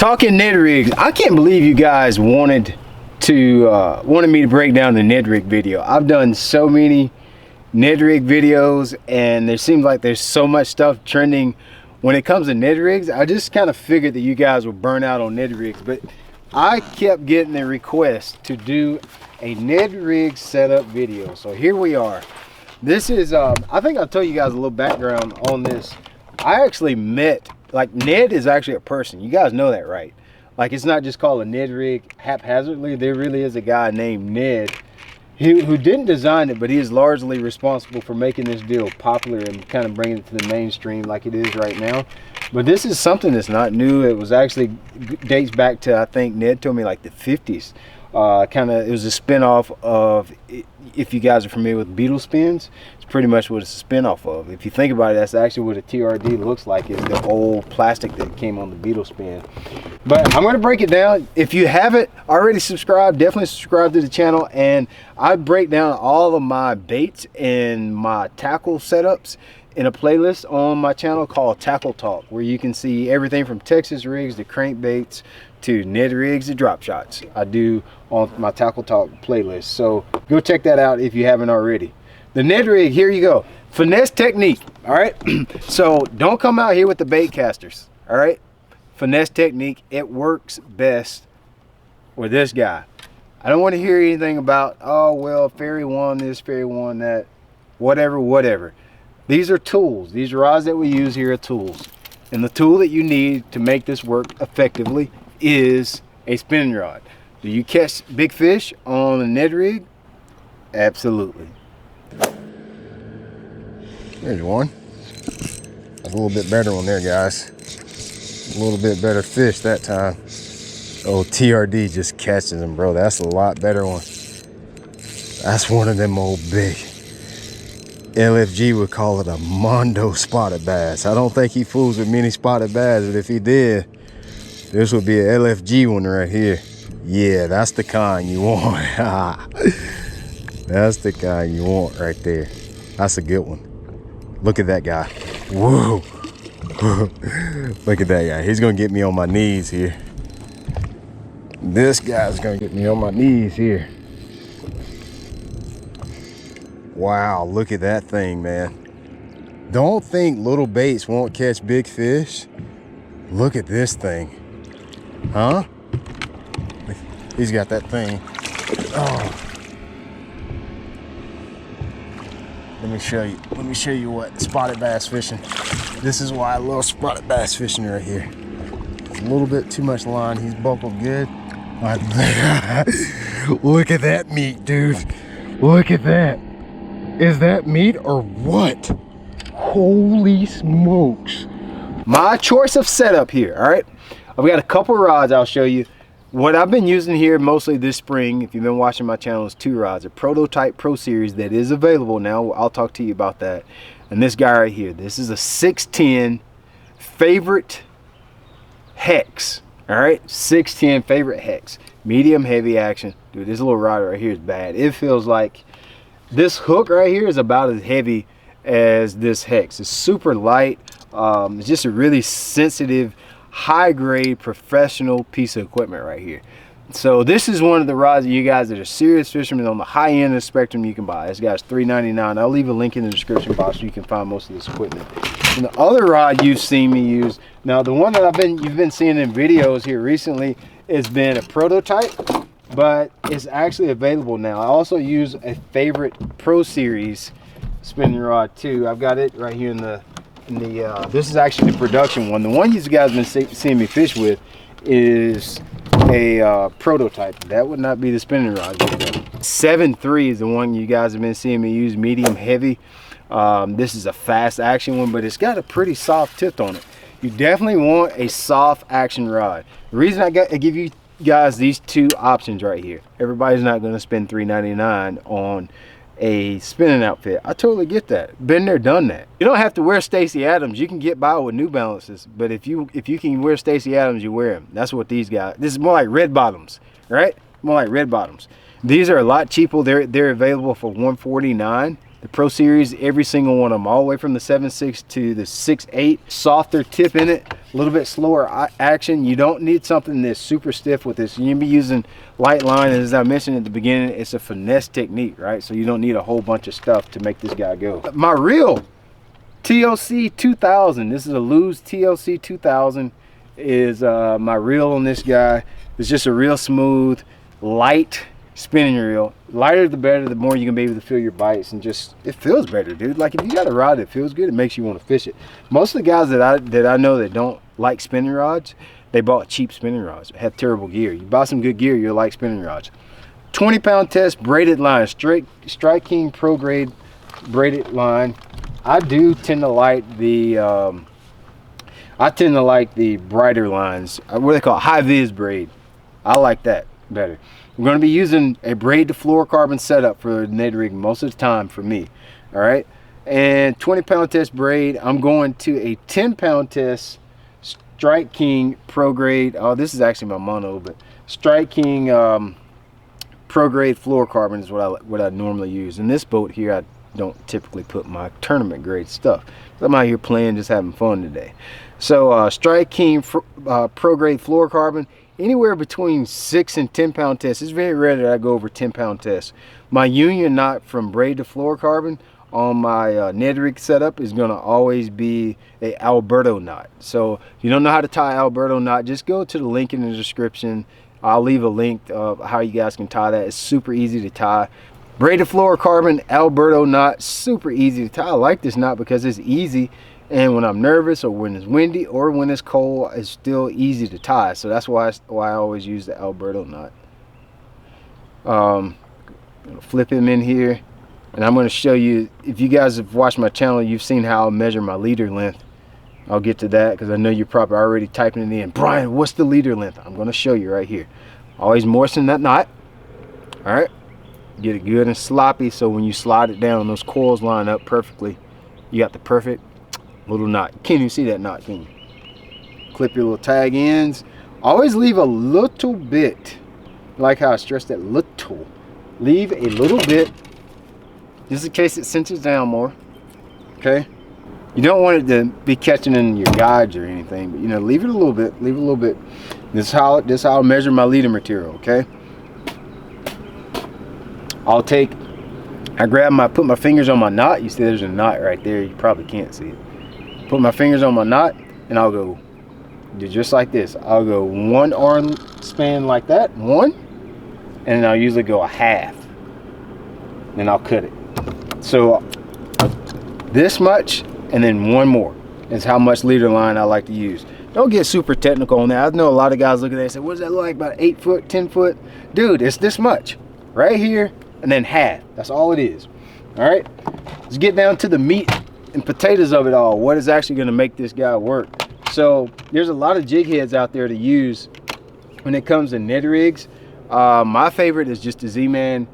Talking Ned rigs, I can't believe you guys wanted me to break down the Ned rig video. I've done so many Ned rig videos, and there seems like there's so much stuff trending when it comes to Ned rigs. I just kind of figured that you guys would burn out on Ned rigs, but I kept getting the request to do a Ned rig setup video. So here we are. This is I think I'll tell you guys a little background on this. I actually met, like, Ned is actually a person. You guys know that, right? Like, it's not just called a Ned rig haphazardly. There really is a guy named Ned who didn't design it, but he is largely responsible for making this deal popular and kind of bringing it to the mainstream like it is right now. But this is something that's not new. It was actually dates back to, I think Ned told me, like the 50s. It was a spin-off of, if you guys are familiar with beetle spins, it's pretty much what it's a spin-off of. If you think about it, that's actually what a TRD looks like, is the old plastic that came on the beetle spin. But I'm going to break it down. If you haven't already subscribed, definitely subscribe to the channel, and I break down all of my baits and my tackle setups in a playlist on my channel called Tackle Talk, where you can see everything from Texas rigs to crankbaits to Ned rigs to drop shots. I do on my Tackle Talk playlist, so go check that out if you haven't already. The Ned rig, here you go. Finesse Technique, all right? So don't come out here with the bait casters, all right? Finesse Technique, it works best with this guy. I don't want to hear anything about, oh, well, Fairy won this, Fairy won that, whatever. These are tools. These rods that we use here are tools. And the tool that you need to make this work effectively is a spinning rod. Do you catch big fish on a Ned rig? Absolutely. There's one. A little bit better one there, guys. A little bit better fish that time. Oh, TRD just catches them, bro. That's a lot better one. That's one of them old big. LFG would call it a Mondo spotted bass. I don't think he fools with many spotted bass, but if he did, this would be an LFG one right here. Yeah, that's the kind you want. That's the kind you want right there. That's a good one. Look at that guy. Whoa. Look at that guy. He's gonna get me on my knees here. This guy's gonna get me on my knees here. Wow, look at that thing, man. Don't think little baits won't catch big fish. Look at this thing. Huh? He's got that thing. Oh. Let me show you what spotted bass fishing. This is why I love spotted bass fishing right here. It's a little bit too much line. He's buckled good. Look at that meat, dude. Look at that. Is that meat or what? Holy smokes. My choice of setup here, all right? I've got a couple rods I'll show you. What I've been using here mostly this spring, if you've been watching my channel, is two rods. A Prototype Pro Series that is available now. I'll talk to you about that. And this guy right here, this is a 610 favorite hex. All right, 610 favorite hex. Medium heavy action. Dude, this little rod right here is bad. It feels like this hook right here is about as heavy as this hex. It's super light. It's just a really sensitive, high-grade, professional piece of equipment right here. So this is one of the rods that you guys that are serious fishermen on the high end of the spectrum you can buy. This guy's $3.99. I'll leave a link in the description box so you can find most of this equipment. And the other rod you've seen me use, now the one that you've been seeing in videos here recently, has been a Prototype, but it's actually available now. I also use a favorite Pro Series spinning rod too. I've got it right here in the this is actually the production one. The one you guys have been seeing me fish with is a Prototype. That would not be the spinning rod. 7.3 is the one you guys have been seeing me use, medium heavy. This is a fast action one, but it's got a pretty soft tip on it. You definitely want a soft action rod. The reason I give you guys these two options right here, everybody's not going to spend $3.99 on a spinning outfit. I totally get that. Been there, done that. You don't have to wear Stacy Adams. You can get by with New Balances, but if you can wear Stacy Adams, you wear them. That's what these guys. This is more like red bottoms, right? More like red bottoms. These are a lot cheaper. They're available for $149. The Pro Series, every single one of them, all the way from the 7.6 to the 6.8. Softer tip in it, a little bit slower action. You don't need something that's super stiff with this. You're gonna be using light line, and as I mentioned at the beginning, it's a finesse technique, right? So you don't need a whole bunch of stuff to make this guy go. My reel, TLC 2000. This is a Lew's TLC 2000. Is my reel on this guy. It's just a real smooth, light spinning reel. Lighter the better, the more you can be able to feel your bites, and just, it feels better, dude. Like if you got a rod that feels good, it makes you want to fish it. Most of the guys that I know that don't like spinning rods, they bought cheap spinning rods, have terrible gear. You buy some good gear, you'll like spinning rods. 20-pound test braided line, Strike King Pro Grade braided line. I do tend to like the brighter lines. What they call high vis braid. I like that better. We're going to be using a braid to fluorocarbon setup for Ned Rig most of the time for me. All right, and 20-pound test braid. I'm going to a 10-pound test Strike King Pro Grade. Oh, this is actually my mono, but Strike King Pro Grade fluorocarbon is what I normally use. In this boat here, I don't typically put my tournament grade stuff. I'm out here playing, just having fun today. So Strike King Pro Grade fluorocarbon, anywhere between 6 and 10-pound tests. It's very rare that I go over 10-pound tests. My union knot from braid to fluorocarbon on my Ned Rig setup is going to always be a Alberto knot. So if you don't know how to tie Alberto knot, just go to the link in the description. I'll leave a link of how you guys can tie that. It's super easy to tie. Braid to fluorocarbon Alberto knot, super easy to tie. I like this knot because it's easy, and when I'm nervous or when it's windy or when it's cold, it's still easy to tie. So that's why I always use the Alberto knot. I'm gonna flip him in here, and I'm going to show you, if you guys have watched my channel, you've seen how I measure my leader length. I'll get to that because I know you're probably already typing it in. Brian, what's the leader length? I'm going to show you right here. Always moisten that knot. All right. Get it good and sloppy, so when you slide it down, those coils line up perfectly. You got the perfect little knot. Can't even see that knot, can you? Clip your little tag ends. Always leave a little bit, like how I stress that little. Leave a little bit, just in case it cinches down more. Okay? You don't want it to be catching in your guides or anything, but you know, leave it a little bit. Leave it a little bit. This is how I measure my leader material. Okay? Put my fingers on my knot. You see there's a knot right there. You probably can't see it. Put my fingers on my knot, and I'll go just like this. I'll go one arm span like that, one, and then I'll usually go a half. Then I'll cut it. So this much, and then one more is how much leader line I like to use. Don't get super technical on that. I know a lot of guys look at that and say, what does that look like, about 8 foot, 10 foot? Dude, it's this much right here, and then half. That's all it is. All right, let's get down to the meat and potatoes of it all. What is actually going to make this guy work? So there's a lot of jig heads out there to use when it comes to Ned rigs. My favorite is just the Z-Man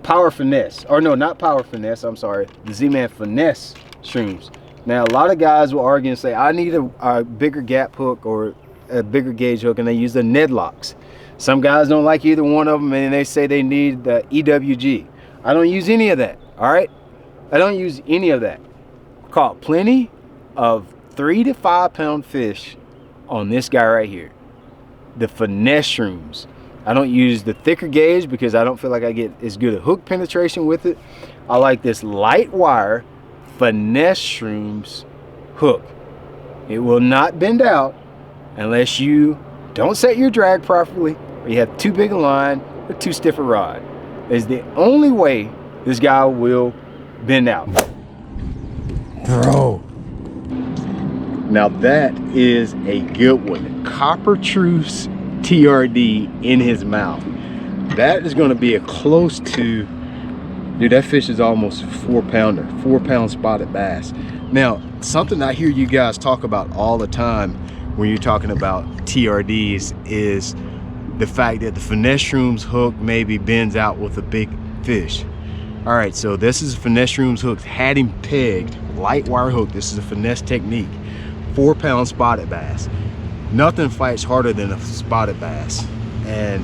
Power Finesse, or no, not Power Finesse, I'm sorry, the Z-Man Finesse shrooms. Now a lot of guys will argue and say, I need a bigger gap hook or a bigger gauge hook, and they use the Ned locks. Some guys don't like either one of them, and they say they need the EWG. I don't use any of that. All right, I don't use any of that. Caught plenty of 3 to 5 pound fish on this guy right here, the Finesse shrooms. I don't use the thicker gauge because I don't feel like I get as good a hook penetration with it. I like this light wire Finesse shrooms hook. It will not bend out unless you don't set your drag properly, or you have too big a line or too stiff a rod. Is the only way this guy will bend out. Bro, now that is a good one. Copper Truce TRD in his mouth. That is going to be a close to, dude, that fish is almost 4 pounder, 4 pound spotted bass. Now, something I hear you guys talk about all the time when you're talking about TRDs is the fact that the Finesse shrooms hook maybe bends out with a big fish. All right, so this is a Finesse shrooms hook, had him pegged, light wire hook. This is a Finesse Technique, 4 pound spotted bass. Nothing fights harder than a spotted bass, and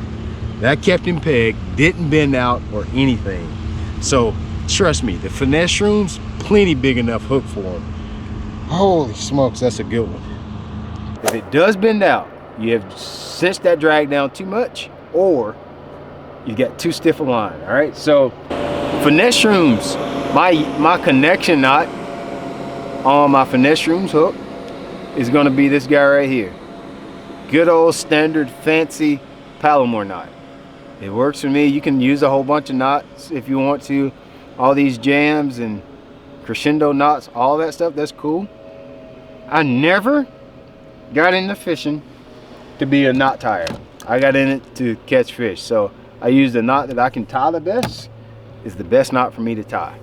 that kept him pegged, didn't bend out or anything. So trust me, the finesse shrooms, plenty big enough hook for them. Holy smokes, that's a good one. If it does bend out, you have cinched that drag down too much, or you got too stiff a line. All right, so finesse shrooms, my connection knot on my finesse shrooms hook is going to be this guy right here. Good old standard fancy Palomar knot. It works for me. You can use a whole bunch of knots if you want to. All these jams and crescendo knots, all that stuff, that's cool. I never got into fishing to be a knot tire. I got in it to catch fish. So I use the knot that I can tie the best. Is the best knot for me to tie.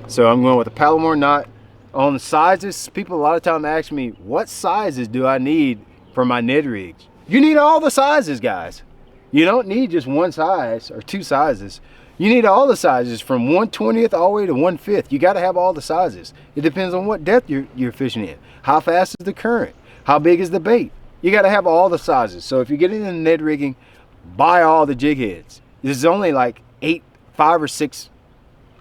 So I'm going with a Palomar knot. On the sizes, people a lot of time ask me, what sizes do I need for my Ned rigs? You need all the sizes, guys. You don't need just one size or two sizes. You need all the sizes from 1/20th all the way to 1/5. You got to have all the sizes. It depends on what depth you're fishing in. How fast is the current? How big is the bait? You got to have all the sizes. So if you're getting into Ned rigging, buy all the jig heads. There's only like 5 or 6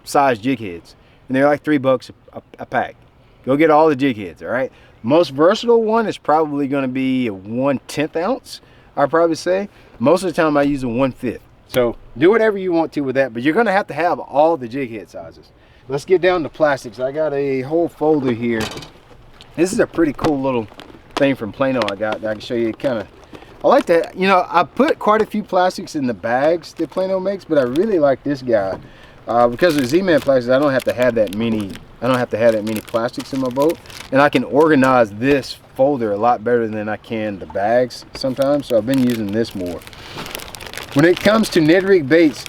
size jig heads, and they're like $3 a pack. Go get all the jig heads. All right. Most versatile one is probably going to be a 1/10 ounce. I'd probably say. Most of the time I use a 1/5. So do whatever you want to with that, but you're going to have all the jig head sizes. Let's get down to plastics. I got a whole folder here. This is a pretty cool little thing from Plano I got that I can show you. Kind of, I like that. You know, I put quite a few plastics in the bags that Plano makes, but I really like this guy because of Z-Man plastics. I don't have to have that many. I don't have to have that many plastics in my boat, and I can organize this folder a lot better than I can the bags sometimes. So I've been using this more. When it comes to Ned rig baits,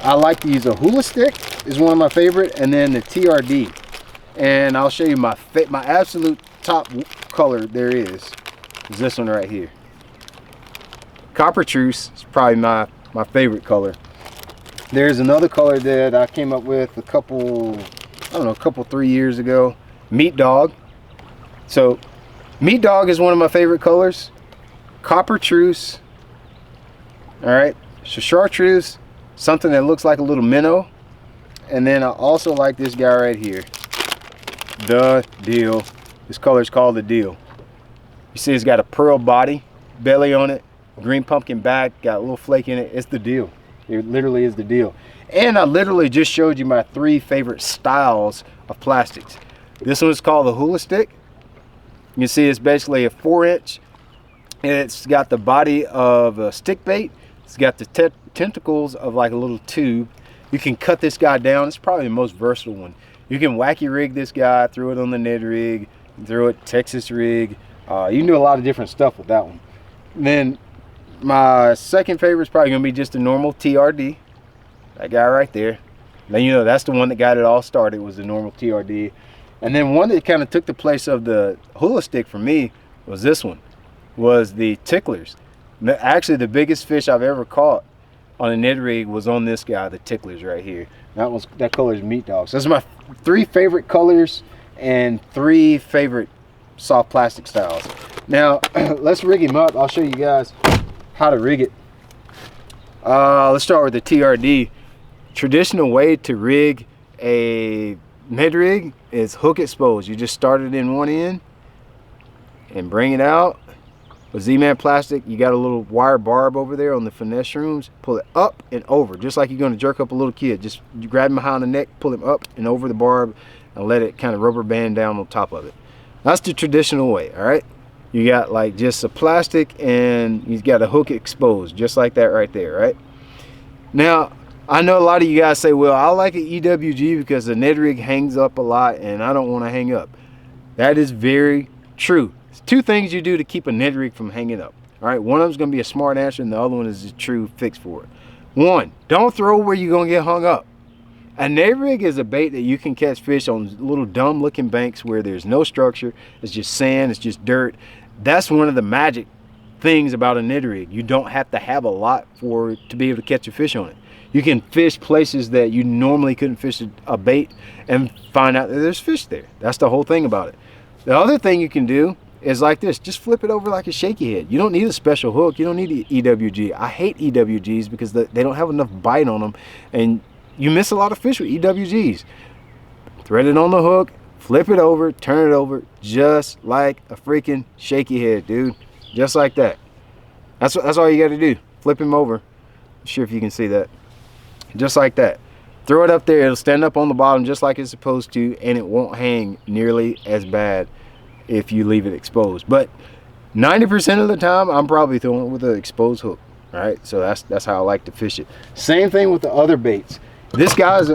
I like to use a Hula Stick is one of my favorite, and then the TRD. And I'll show you my absolute top color there is this one right here. Copper Truce is probably my favorite color. There's another color that I came up with a couple 3 years ago, Meat Dog. So Meat Dog is one of my favorite colors. Copper Truce. All right, so Chartreuse, something that looks like a little minnow. And then I also like this guy right here, The Deal. This color is called The Deal. You see it's got a pearl body, belly on it, green pumpkin back, got a little flake in it. It's The Deal. It literally is The Deal. And I literally just showed you my 3 favorite styles of plastics. This one is called the Hula Stick. You can see it's basically a 4-inch. And it's got the body of a stick bait. It's got the tentacles of like a little tube. You can cut this guy down. It's probably the most versatile one. You can wacky rig this guy, throw it on the Ned rig, throw it Texas rig. You can do a lot of different stuff with that one. And then my second favorite is probably going to be just a normal TRD. That guy right there. Now you know that's the one that got it all started, was the normal TRD. And then one that kind of took the place of the Hula Stick for me was this one. Was the ticklers. Actually, the biggest fish I've ever caught on a Ned rig was on this guy, the ticklers right here. That color is Meat Dog. So those are my 3 favorite colors and 3 favorite soft plastic styles. Now let's rig him up. I'll show you guys how to rig it. Let's start with the TRD. Traditional way to rig a Ned rig is hook exposed. You just start it in one end and bring it out. With Z-Man plastic, you got a little wire barb over there on the finesse shrooms. Pull it up and over, just like you're going to jerk up a little kid. Just you grab him behind the neck, pull him up and over the barb, and let it kind of rubber band down on top of it. That's the traditional way. All right, you got like just a plastic and you got a hook exposed, just like that right there. Right now, I know a lot of you guys say, well, I like an EWG because the Ned rig hangs up a lot and I don't want to hang up. That is very true. There's 2 things you do to keep a Ned rig from hanging up. All right, one of them is going to be a smart answer and the other one is a true fix for it. 1, don't throw where you're going to get hung up. A Ned rig is a bait that you can catch fish on little dumb looking banks where there's no structure. It's just sand, it's just dirt. That's one of the magic things about a Ned rig. You don't have to have a lot to be able to catch a fish on it. You can fish places that you normally couldn't fish a bait and find out that there's fish there. That's the whole thing about it. The other thing you can do is like this. Just flip it over like a shaky head. You don't need a special hook. You don't need an EWG. I hate EWGs because they don't have enough bite on them, and you miss a lot of fish with EWGs. Thread it on the hook, flip it over, turn it over, just like a freaking shaky head, dude. Just like that. That's all you got to do. Flip him over. I'm sure if you can see that. Just like that. Throw it up there, it'll stand up on the bottom just like it's supposed to, and it won't hang nearly as bad if you leave it exposed. But 90% of the time, I'm probably throwing it with an exposed hook. All right, so that's how I like to fish it. Same thing with the other baits. This guy's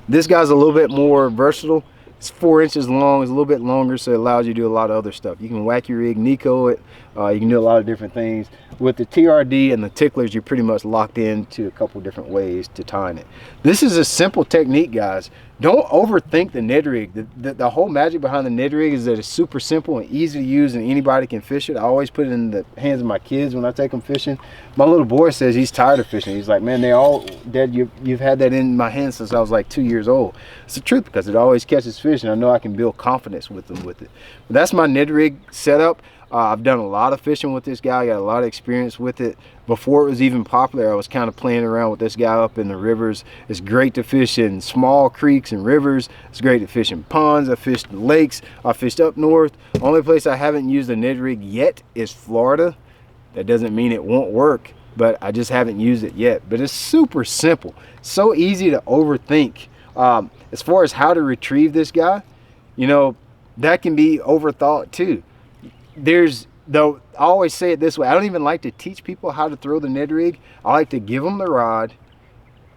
this guy's a little bit more versatile. It's 4 inches long. It's a little bit longer, so it allows you to do a lot of other stuff. You can whack your rig, Nico it. You can do a lot of different things. With the TRD and the ticklers, you're pretty much locked into a couple different ways to tying it. This is a simple technique, guys. Don't overthink the Ned Rig. The whole magic behind the Ned Rig is that it's super simple and easy to use, and anybody can fish it. I always put it in the hands of my kids when I take them fishing. My little boy says he's tired of fishing. He's like, man, Dad, you've had that in my hands since I was like 2 years old. It's the truth, because it always catches fish, and I know I can build confidence with them with it. But that's my Ned Rig setup. I've done a lot of fishing with this guy. I got a lot of experience with it. Before it was even popular, I was kind of playing around with this guy up in the rivers. It's great to fish in small creeks and rivers. It's great to fish in ponds. I fished in lakes. I fished up north. Only place I haven't used a Ned Rig yet is Florida. That doesn't mean it won't work, but I just haven't used it yet. But it's super simple. So easy to overthink. As far as how to retrieve this guy, you know, that can be overthought too. Though I always say it this way, I don't even like to teach people how to throw the Ned Rig. I like to give them the rod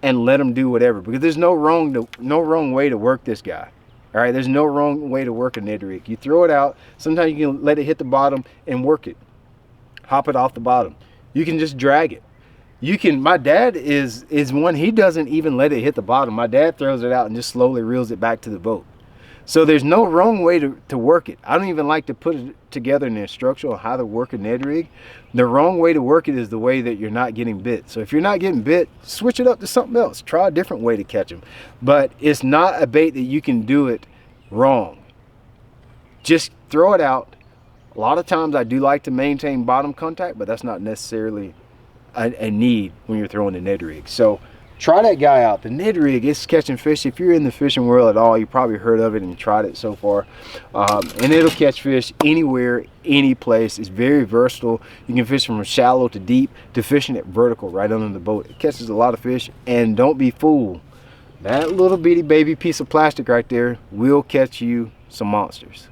and let them do whatever, because there's no wrong way to work this guy. All right, there's no wrong way to work a Ned Rig. You throw it out. Sometimes you can let it hit the bottom and work it, hop it off the bottom. You can just drag it. You can. My dad is one. He doesn't even let it hit the bottom. My dad throws it out and just slowly reels it back to the boat. So there's no wrong way to work it. I don't even like to put it together in an instruction on how to work a Ned Rig. The wrong way to work it is the way that you're not getting bit. So if you're not getting bit, switch it up to something else. Try a different way to catch them. But it's not a bait that you can do it wrong. Just throw it out. A lot of times I do like to maintain bottom contact, but that's not necessarily a need when you're throwing a Ned Rig. So try that guy out. The Ned Rig is catching fish. If you're in the fishing world at all, you probably heard of it and tried it so far. And it'll catch fish anywhere, any place. It's very versatile. You can fish from shallow to deep to fishing it vertical right under the boat. It catches a lot of fish. And don't be fooled. That little bitty baby piece of plastic right there will catch you some monsters.